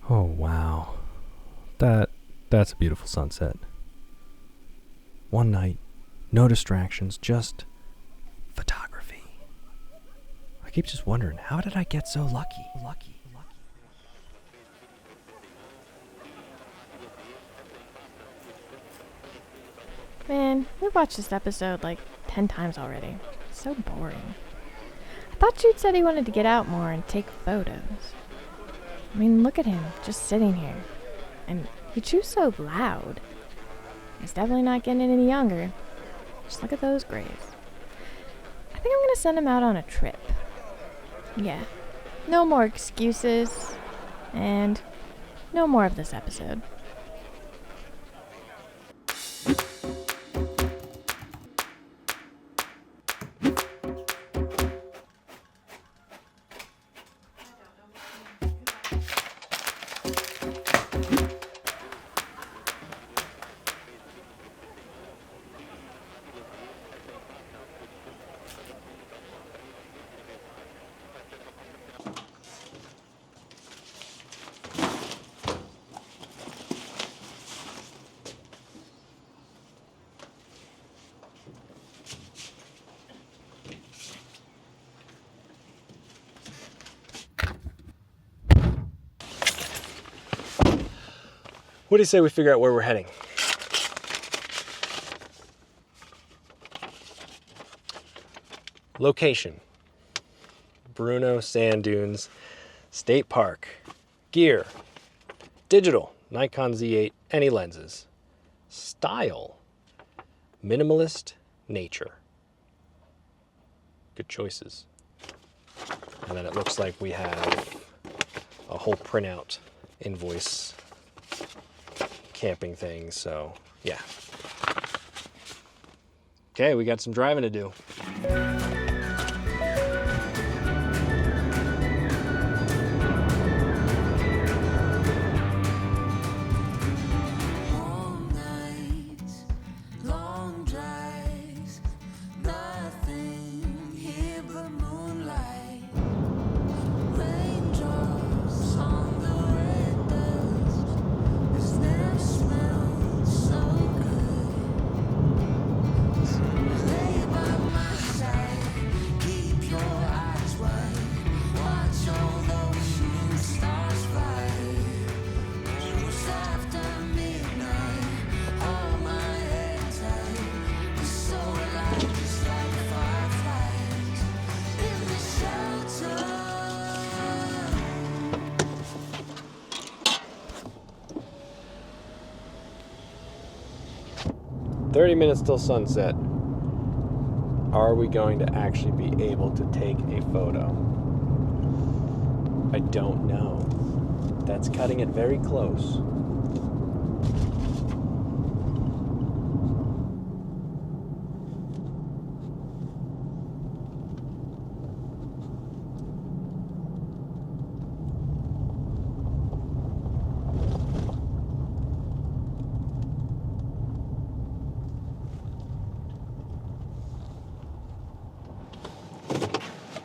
Oh wow, that's a beautiful sunset. One night, no distractions, just photography. I keep just wondering, how did I get so lucky? Man, we've watched this episode like 10 times already. It's so boring. I thought Jude said he wanted to get out more and take photos. I mean, look at him, just sitting here. And he chews so loud. He's definitely not getting any younger. Just look at those grays. I think I'm gonna send him out on a trip. Yeah, no more excuses. And no more of this episode. What do you say we figure out where we're heading? Location: Bruneau Dunes State Park. Gear: digital, Nikon Z8, any lenses. Style: Minimalist Nature. Good choices. And then it looks like we have a whole printout invoice camping thing, so yeah. Okay, we got some driving to do. "30 minutes till sunset. Are we going to actually be able to take a photo? I don't know. That's cutting it very close."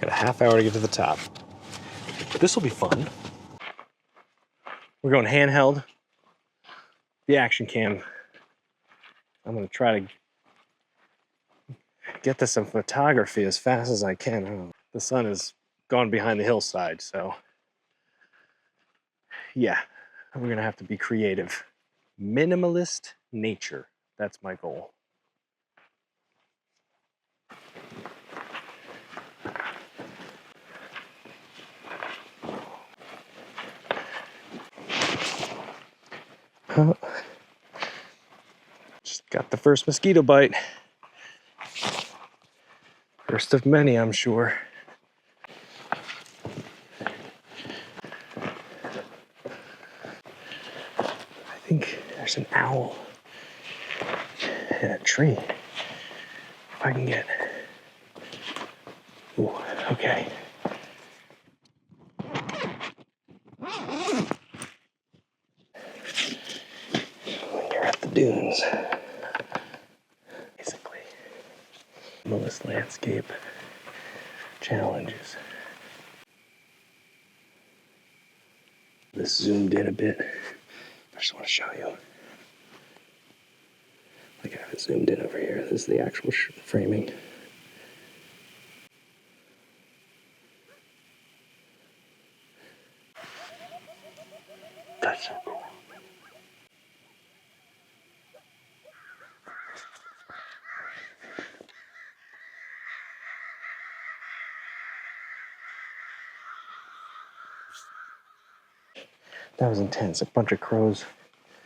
Got a half hour to get to the top. This will be fun. We're going handheld. The action cam. I'm going to try to get to some photography as fast as I can. Oh, the sun has gone behind the hillside, so yeah, we're going to have to be creative. Minimalist nature. That's my goal. Just got the first mosquito bite. First of many, I'm sure. I think there's an owl in a tree. If I can get. Ooh, okay. When you're at the dunes, basically, minimalist landscape challenges. this zoomed in a bit. I just want to show you. Like, I have it zoomed in over here. This is the actual framing. That's so cool. That was intense. A bunch of crows.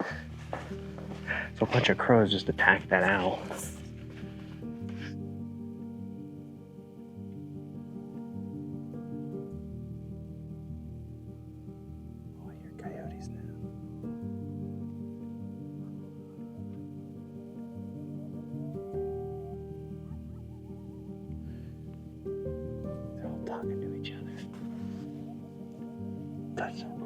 So a bunch of crows just attacked that owl. Oh, I hear coyotes now. They're all talking to each other. That's so cool.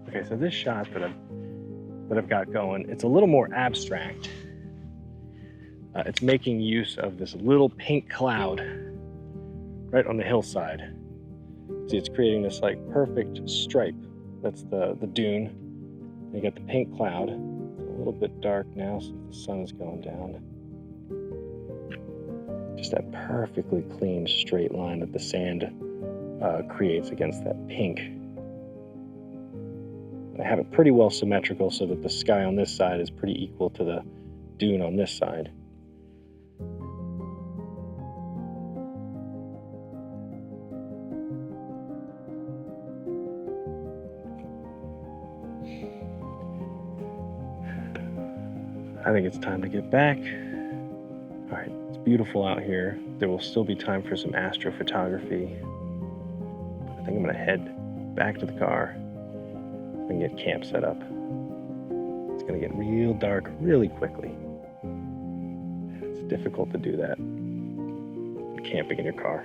Okay, so this shot that I've got going, it's a little more abstract. It's making use of this little pink cloud right on the hillside. See, it's creating this like perfect stripe. That's the dune. And you got the pink cloud. It's a little bit dark now since the sun is going down. Just that perfectly clean straight line that the sand creates against that pink. I have it pretty well symmetrical so that the sky on this side is pretty equal to the dune on this side. I think it's time to get back. All right, it's beautiful out here. There will still be time for some astrophotography. I think I'm gonna head back to the car and get camp set up. It's gonna get real dark really quickly. It's difficult to do that camping in your car.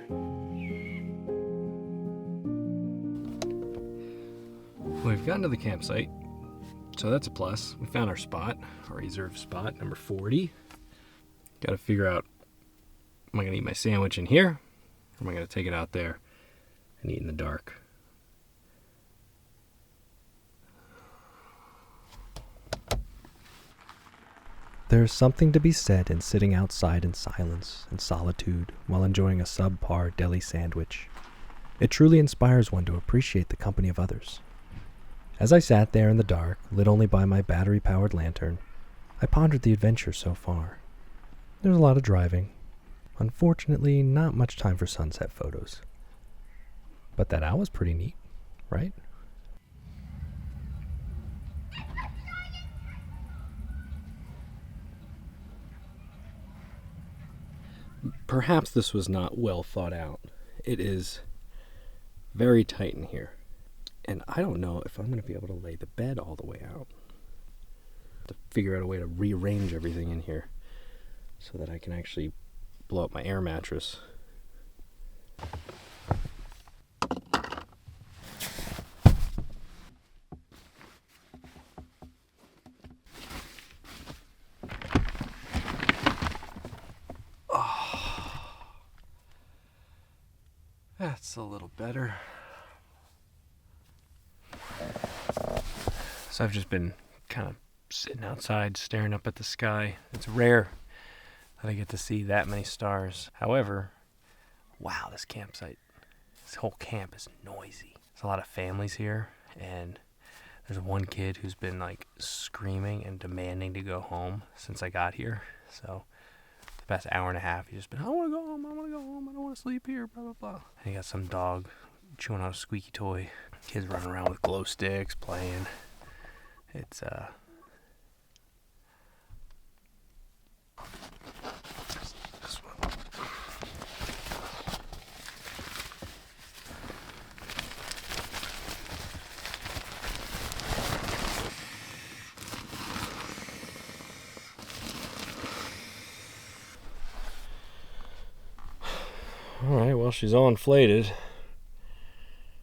We've gotten to the campsite, so that's a plus. We found our spot, our reserved spot, number 40. Got to figure out, am I gonna eat my sandwich in here, or am I gonna take it out there and eat in the dark? There is something to be said in sitting outside in silence and solitude while enjoying a subpar deli sandwich. It truly inspires one to appreciate the company of others. As I sat there in the dark, lit only by my battery-powered lantern, I pondered the adventure so far. There's a lot of driving. Unfortunately, not much time for sunset photos. But that owl was pretty neat, right? Perhaps this was not well thought out. It is very tight in here. And I don't know if I'm going to be able to lay the bed all the way out. To figure out a way to rearrange everything in here so that I can actually blow up my air mattress. That's a little better. So I've just been kind of sitting outside staring up at the sky. It's rare that I get to see that many stars. However, wow, this campsite, this whole camp is noisy. There's a lot of families here, and there's one kid who's been like screaming and demanding to go home since I got here. So the past hour and a half, he's just been, I want to go home, I want to go home, I don't want to sleep here, blah, blah, blah. And he got some dog chewing on a squeaky toy. Kids running around with glow sticks, playing. It's, this one. All right, well, she's all inflated.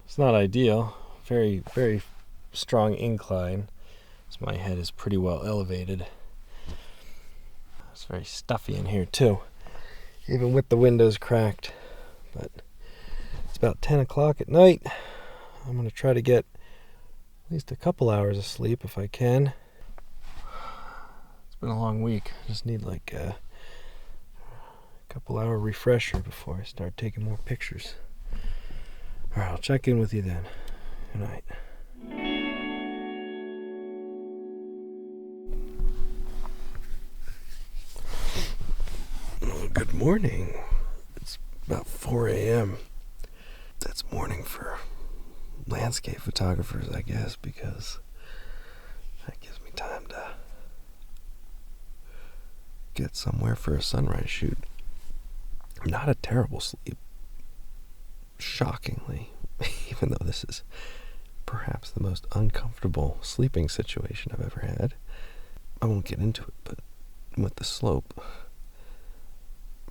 It's not ideal. Very, very strong incline. So my head is pretty well elevated. very stuffy in here too, even with the windows cracked. But it's about 10 o'clock at night. I'm going to try to get at least a couple hours of sleep if I can. It's been a long week. I just need like a couple hour refresher before I start taking more pictures. Alright, I'll check in with you then. Good night. Well, good morning. It's about 4 a.m. That's morning for landscape photographers, I guess, because that gives me time to get somewhere for a sunrise shoot. Not a terrible sleep, shockingly, even though this is perhaps the most uncomfortable sleeping situation I've ever had. I won't get into it, but with the slope,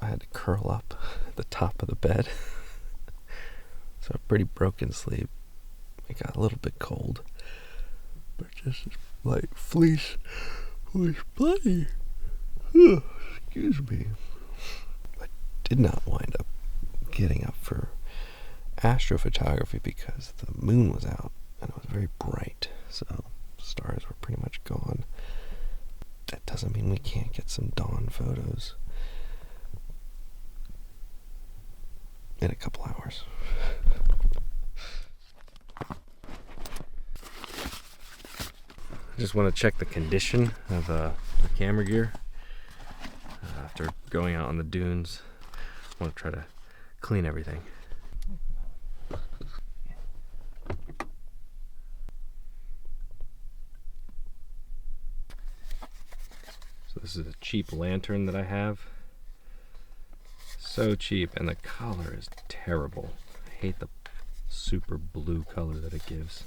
I had to curl up at the top of the bed. So a pretty broken sleep. It got a little bit cold, but just like fleece was bloody. Excuse me. Did not wind up getting up for astrophotography because the moon was out and it was very bright, so the stars were pretty much gone. That doesn't mean we can't get some dawn photos in a couple hours. I just want to check the condition of the camera gear after going out on the dunes. I want to try to clean everything. So this is a cheap lantern that I have. So cheap, and the color is terrible. I hate the super blue color that it gives.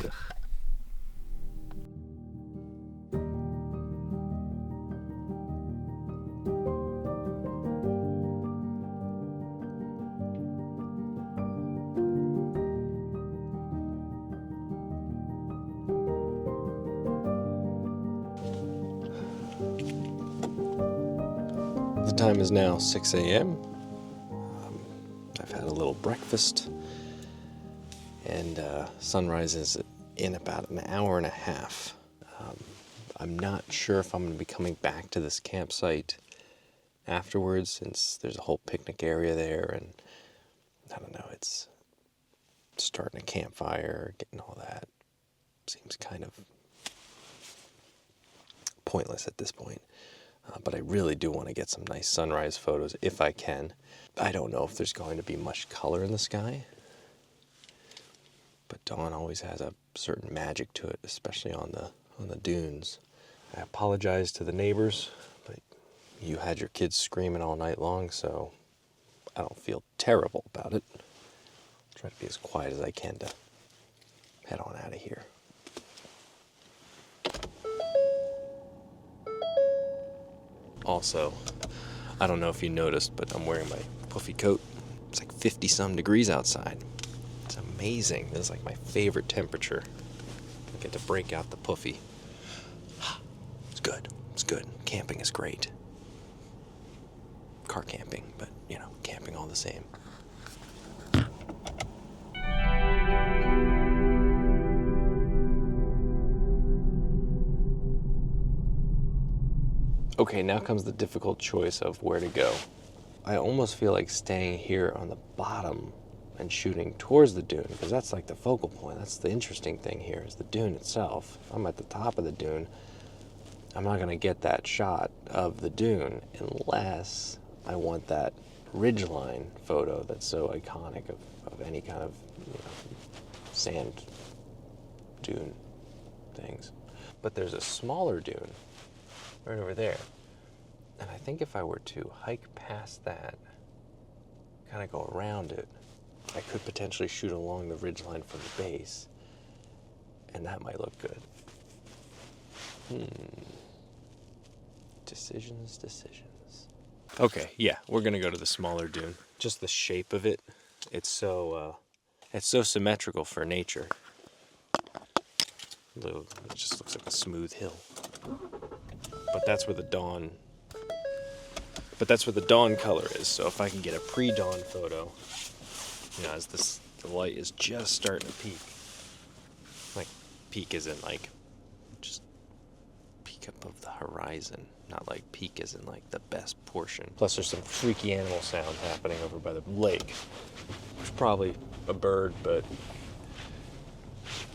Ugh. The time is now 6 a.m. I've had a little breakfast, and sunrise is in about an hour and a half. I'm not sure if I'm going to be coming back to this campsite afterwards, since there's a whole picnic area there, and I don't know, it's starting a campfire, getting all that seems kind of pointless at this point. But I really do want to get some nice sunrise photos if I can. I don't know if there's going to be much color in the sky, but dawn always has a certain magic to it, especially on the dunes. I apologize to the neighbors, but you had your kids screaming all night long, so I don't feel terrible about it. I'll try to be as quiet as I can to head on out of here. Also, I don't know if you noticed, but I'm wearing my puffy coat. It's like 50-some degrees outside. It's amazing. This is like my favorite temperature. I get to break out the puffy. It's good. It's good. Camping is great. Car camping, but, you know, camping all the same. Okay, now comes the difficult choice of where to go. I almost feel like staying here on the bottom and shooting towards the dune, because that's like the focal point. That's the interesting thing here, is the dune itself. If I'm at the top of the dune, I'm not going to get that shot of the dune unless I want that ridgeline photo that's so iconic of any kind of, you know, sand dune things. But there's a smaller dune right over there. And I think if I were to hike past that, kind of go around it, I could potentially shoot along the ridgeline from the base, and that might look good. Decisions. Okay, yeah, we're gonna go to the smaller dune. Just the shape of it, it's so symmetrical for nature. It just looks like a smooth hill. But that's where the dawn color is. So if I can get a pre-dawn photo, as the light is just starting to peak. Like peak isn't like just peak up of the horizon, not like peak isn't like the best portion. Plus there's some freaky animal sound happening over by the lake. There's probably a bird, but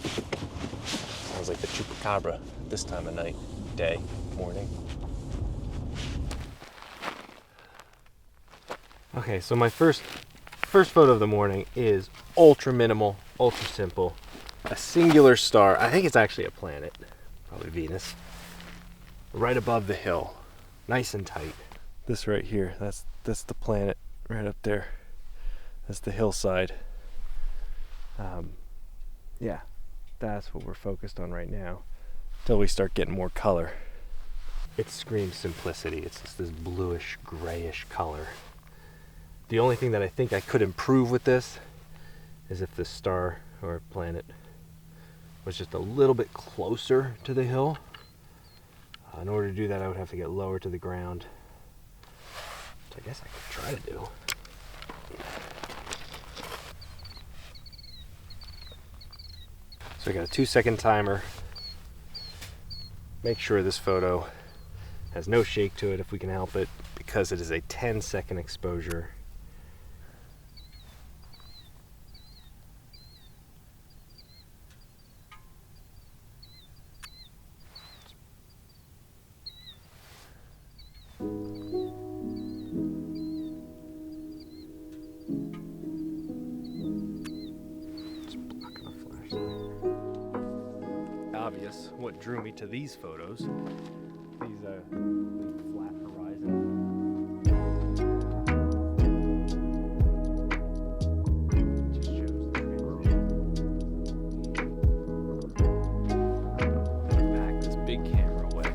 sounds like the chupacabra this time of night, day, morning. Okay, so my first photo of the morning is ultra minimal, ultra simple. A singular star. I think it's actually a planet, probably Venus. Right above the hill, nice and tight. This right here, that's the planet right up there. That's the hillside. Yeah, that's what we're focused on right now, till we start getting more color. It screams simplicity. It's just this bluish, grayish color. The only thing that I think I could improve with this is if the star or planet was just a little bit closer to the hill. In order to do that, I would have to get lower to the ground, which I guess I could try to do. So I got a 2-second timer. Make sure this photo has no shake to it if we can help it, because it is a 10-second exposure. Obvious what drew me to these photos. These flat horizon. Just shows the back this big camera away.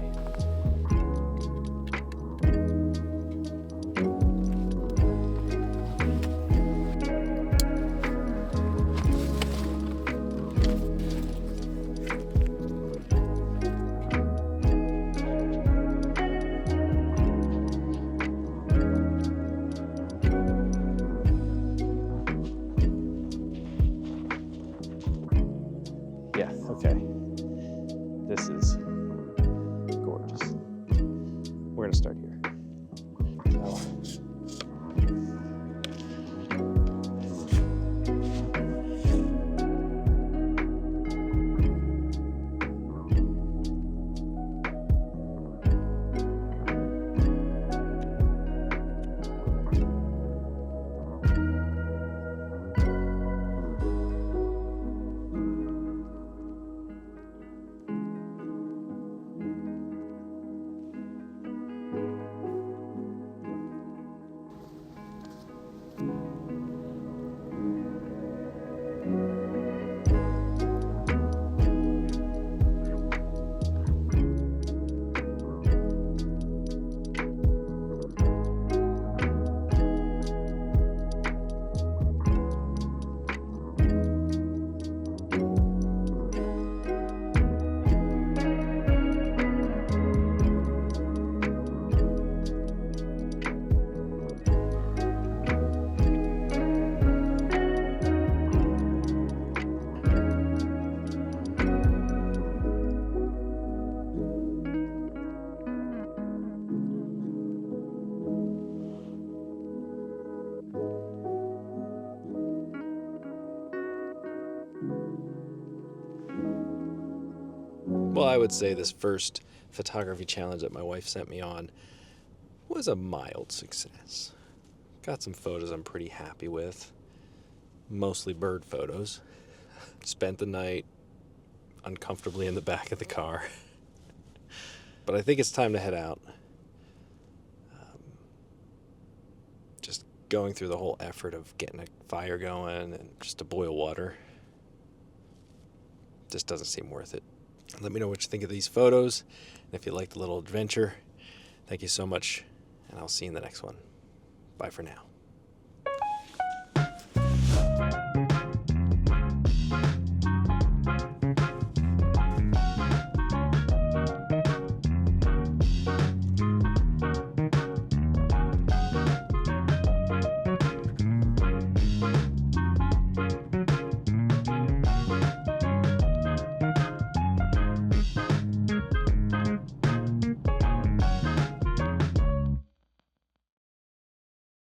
Yeah, okay. This is gorgeous. We're gonna start here. Oh. Well, I would say this first photography challenge that my wife sent me on was a mild success. Got some photos I'm pretty happy with, mostly bird photos. Spent the night uncomfortably in the back of the car. But I think it's time to head out. Just going through the whole effort of getting a fire going and just to boil water just doesn't seem worth it. Let me know what you think of these photos, and if you liked the little adventure. Thank you so much, and I'll see you in the next one. Bye for now.